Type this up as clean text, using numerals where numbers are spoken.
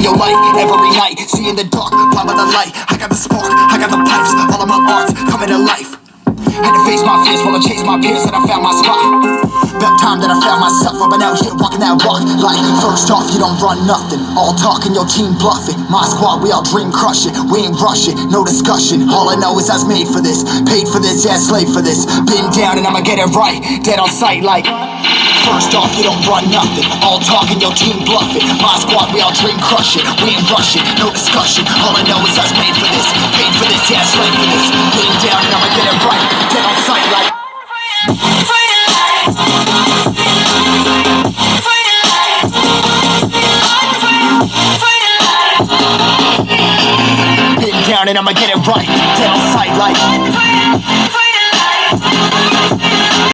Your life every night, see in the dark, blind by the light. I got the spark, I got the pipes, all of my arts coming to life. Had to face my fears while I chased my peers, and I found my spot. About time that I found myself, I've been out here walking that walk. Like, first off, you don't run nothing, all talking, your team bluffing. My squad, we all dream crushing, we ain't rushing, no discussion. All I know is I was made for this, paid for this, yeah, slave for this. Been down and I'ma get it right, dead on sight like. First off, you don't run nothing, all talking, your team bluffing. My squad, we all dream crushing, we ain't rushing, no discussion. All I know is I was made for this, paid for this, yeah, slave for this. Been down and I'ma get it right, dead on sight like. Been down and I'ma get it right, dead on sight like.